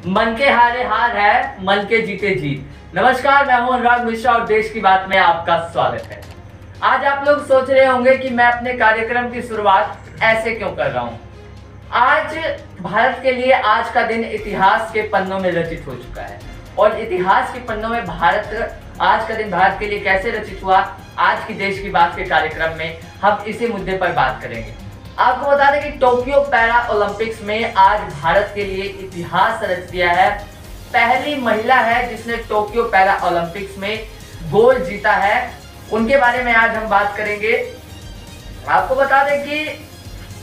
मन के हारे हार है, मन के जीते जीत। नमस्कार, मैं हूं अनुराग मिश्रा और देश की बात में आपका स्वागत है। आज आप लोग सोच रहे होंगे कि मैं अपने कार्यक्रम की शुरुआत ऐसे क्यों कर रहा हूं। आज भारत के लिए आज का दिन इतिहास के पन्नों में रचित हो चुका है और इतिहास के पन्नों में आज का दिन भारत के लिए कैसे रचित हुआ, आज की देश की बात के कार्यक्रम में हम इसी मुद्दे पर बात करेंगे। आपको बता दें कि टोक्यो पैरा ओलंपिक्स में आज भारत के लिए इतिहास रच दिया है। पहली महिला है जिसने टोक्यो पैरा ओलंपिक्स में गोल्ड जीता है, उनके बारे में आज हम बात करेंगे। आपको बता दें कि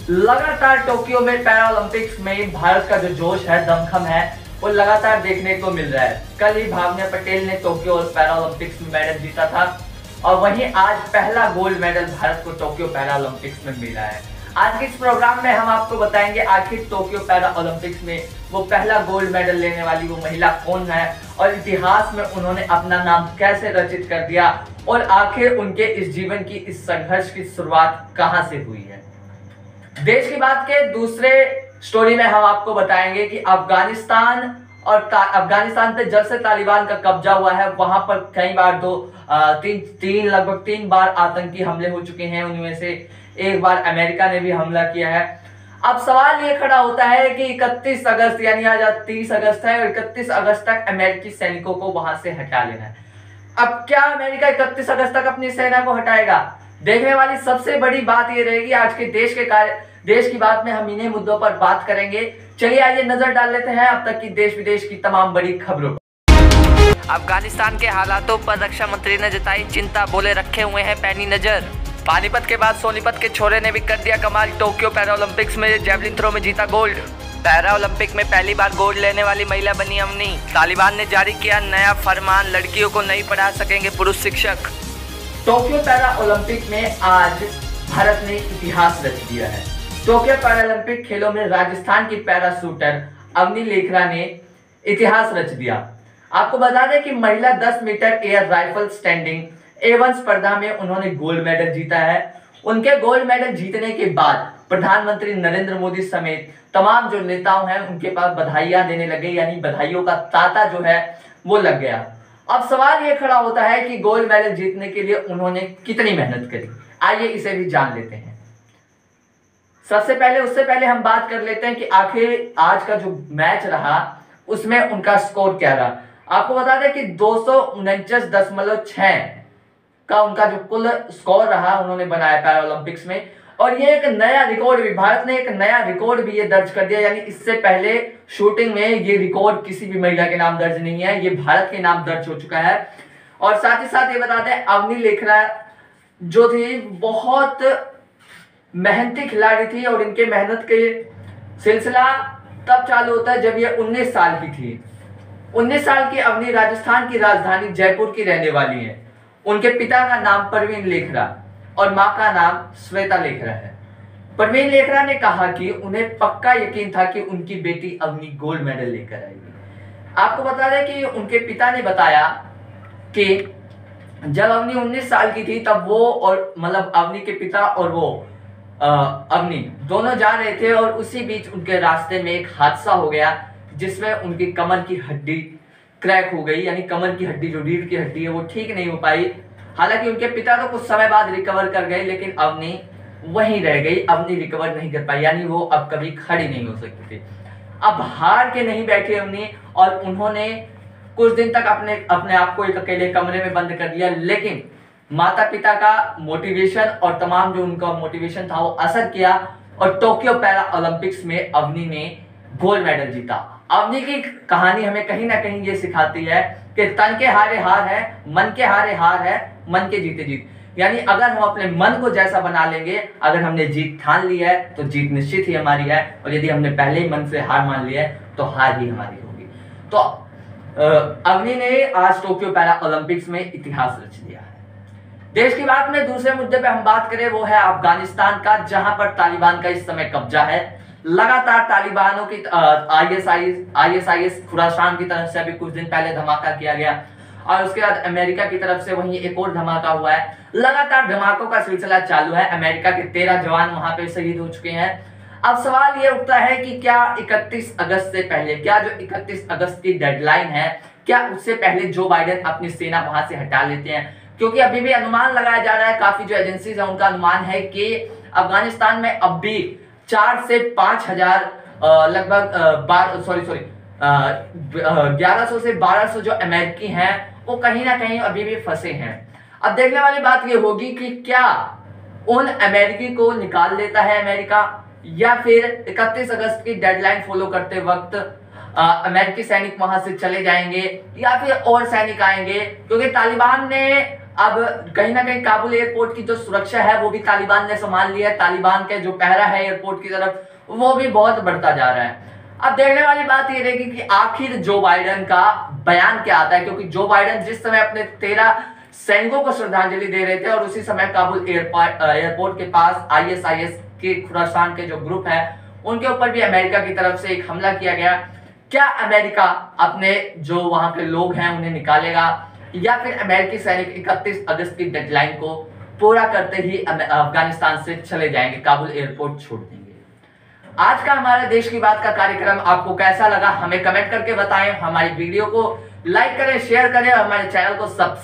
लगातार टोक्यो में पैरा ओलंपिक्स में भारत का जो जोश है, दमखम है, वो लगातार देखने को मिल रहा है। कल ही भावना पटेल ने टोक्यो पैरा ओलंपिक्स में मेडल जीता था और वहीं आज पहला गोल्ड मेडल भारत को टोक्यो पैरा ओलंपिक्स में मिला है। आज के इस प्रोग्राम में हम आपको बताएंगे आखिर टोक्यो पैरा ओलंपिक्स में वो पहला गोल्ड मेडल लेने वाली वो महिला कौन है और इतिहास में उन्होंने अपना नाम कैसे रचित कर दिया और आखिर उनके इस जीवन की इस संघर्ष की शुरुआत कहां से हुई है। देश की बात के दूसरे स्टोरी में हम आपको बताएंगे कि अफगानिस्तान पे जब से तालिबान का कब्जा हुआ है वहां पर कई बार लगभग 3 बार आतंकी हमले हो चुके हैं। उनमें से एक बार अमेरिका ने भी हमला किया है। अब सवाल ये खड़ा होता है कि 31 अगस्त यानी आज 30 अगस्त है और 31 अगस्त तक अमेरिकी सैनिकों को वहां से हटा लेना है। अब क्या अमेरिका 31 अगस्त तक अपनी सेना को हटाएगा? देखने वाली सबसे बड़ी बात ये रहेगी। आज के देश की बात में हम इन्हीं मुद्दों पर बात करेंगे। चलिए आइए नजर डाल लेते हैं अब तक की देश विदेश की तमाम बड़ी खबरों पर। अफगानिस्तान के हालातों पर रक्षा मंत्री ने जताई चिंता, बोले रखे हुए हैं पैनी नजर। पानीपत के बाद सोनीपत के छोरे ने भी कर दिया कमाल, टोक्यो पैरा ओलंपिक्स में जेवलिन थ्रो में जीता गोल्ड। पैरा ओलंपिक में पहली बार गोल्ड लेने वाली महिला बनी अवनी। तालिबान ने जारी किया नया फरमान, लड़कियों को नहीं पढ़ा सकेंगे पुरुष शिक्षक। टोक्यो पैरा ओलंपिक में आज भारत ने इतिहास रच दिया है। टोक्यो पैरा ओलंपिक खेलों में राजस्थान की पैरा शूटर अवनी लेखरा ने इतिहास रच दिया। आपको बता दें कि महिला 10 metre air rifle standing A1 स्पर्धा में उन्होंने गोल्ड मेडल जीता है। उनके गोल्ड मेडल जीतने के बाद प्रधानमंत्री नरेंद्र मोदी समेत तमाम जो नेताओं हैं उनके पास बधाइयां देने लगे, यानी बधाइयों का तांता जो है वो लग गया। अब सवाल ये खड़ा होता है कि गोल्ड मेडल जीतने के लिए उन्होंने कितनी मेहनत करी। आइए इसे भी जान लेते हैं। उससे पहले हम बात कर लेते हैं कि आखिर आज का जो मैच रहा उसमें उनका स्कोर क्या रहा। आपको बता दें कि 249.6 का उनका जो कुल स्कोर रहा उन्होंने बनाया पैरा ओलंपिक्स में। और ये एक नया रिकॉर्ड भी, भारत ने एक नया रिकॉर्ड भी ये दर्ज कर दिया, यानी इससे पहले शूटिंग में ये रिकॉर्ड किसी भी महिला के नाम दर्ज नहीं है, ये भारत के नाम दर्ज हो चुका है। और साथ ही साथ ये बता दें अवनी लेखरा जो थी बहुत मेहनती खिलाड़ी थी और इनके मेहनत के सिलसिला तब चालू होता है जब ये 19 साल की थी। 19 साल की अवनी राजस्थान की राजधानी जयपुर की रहने वाली है। उनके पिता का नाम परवीन लेखरा और मां का नाम श्वेता लेखरा है। परवीन लेखरा ने कहा कि उन्हें पक्का यकीन था कि उनकी बेटी अवनी गोल्ड मेडल लेकर आएगी। आपको बता दें कि उनके पिता ने बताया कि जब अवनी 19 साल की थी तब वो और अवनी के पिता और वो अवनी दोनों जा रहे थे और उसी बीच उनके रास्ते में एक हादसा हो गया जिसमें उनकी कमर की हड्डी क्रैक हो गई, यानी कमर की हड्डी जो रीढ़ की हड्डी है वो ठीक नहीं हो पाई। हालांकि उनके पिता तो कुछ समय बाद रिकवर कर गए लेकिन अवनी वहीं रह गई। अवनी रिकवर नहीं कर पाई, यानी वो अब कभी खड़ी नहीं हो सकती थी। अब हार के नहीं बैठी अवनी और उन्होंने कुछ दिन तक अपने आप को एक अकेले कमरे में बंद कर दिया, लेकिन माता पिता का मोटिवेशन और तमाम जो उनका मोटिवेशन था वो असर किया और टोक्यो पैरा ओलंपिक्स में अवनी ने गोल्ड मेडल जीता। अवनी की कहानी हमें कहीं ना कहीं ये सिखाती है कि तन के हारे हार है, मन के हारे हार है, मन के जीते जीत। यानी अगर हम अपने मन को जैसा बना लेंगे, अगर हमने जीत ठान ली है तो जीत निश्चित ही हमारी है, और यदि हमने पहले ही मन से हार मान लिया है तो हार ही हमारी होगी। तो अवनी ने आज टोक्यो पैरा ओलंपिक्स में इतिहास रच दिया है। देश की बात में दूसरे मुद्दे पे हम बात करें वो है अफगानिस्तान का, जहां पर तालिबान का इस समय कब्जा है। लगातार तालिबानों की आईएसआईएस खुरासान की तरफ से अभी कुछ दिन पहले धमाका किया गया और उसके बाद अमेरिका की तरफ से वहीं एक और धमाका हुआ है। लगातार धमाकों का सिलसिला चालू है। अमेरिका के 13 जवान वहां पे शहीद हो चुके हैं। अब सवाल ये उठता है कि क्या 31 अगस्त से पहले, क्या जो 31 अगस्त की डेडलाइन है, क्या उससे पहले जो बाइडेन अपनी सेना वहां से हटा लेते हैं? क्योंकि अभी भी अनुमान लगाया जा रहा है, काफी जो एजेंसीज है उनका अनुमान है कि अफगानिस्तान में अब भी 4 से 5,000 लगभग 1100 से 1200 जो अमेरिकी हैं वो कहीं ना कहीं अभी भी फंसे हैं। अब देखने वाली बात ये होगी कि क्या उन अमेरिकी को निकाल देता है अमेरिका, या फिर 31 अगस्त की डेडलाइन फॉलो करते वक्त अमेरिकी सैनिक वहां से चले जाएंगे या फिर और सैनिक आएंगे। क्योंकि तालिबान ने अब कहीं ना कहीं काबुल एयरपोर्ट की जो सुरक्षा है वो भी तालिबान ने संभाल लिया है। तालिबान के जो पहरा है एयरपोर्ट की तरफ वो भी बहुत बढ़ता जा रहा है। अब देखने वाली बात ये रहेगी कि आखिर जो बाइडेन का बयान क्या आता है, क्योंकि जो बाइडेन जिस समय अपने 13 सैनिकों को श्रद्धांजलि दे रहे थे और उसी समय काबुल एयरपोर्ट के पास ISIS के खुरासान के जो ग्रुप है उनके ऊपर भी अमेरिका की तरफ से एक हमला किया गया। क्या अमेरिका अपने जो वहां के लोग हैं उन्हें निकालेगा, या फिर अमेरिकी सैनिक 31 अगस्त की डेडलाइन को पूरा करते ही अफगानिस्तान से चले जाएंगे, काबुल एयरपोर्ट छोड़ देंगे? आज का हमारे देश की बात का कार्यक्रम आपको कैसा लगा हमें कमेंट करके बताएं। हमारी वीडियो को लाइक करें, शेयर करें और हमारे चैनल को सब्सक्राइब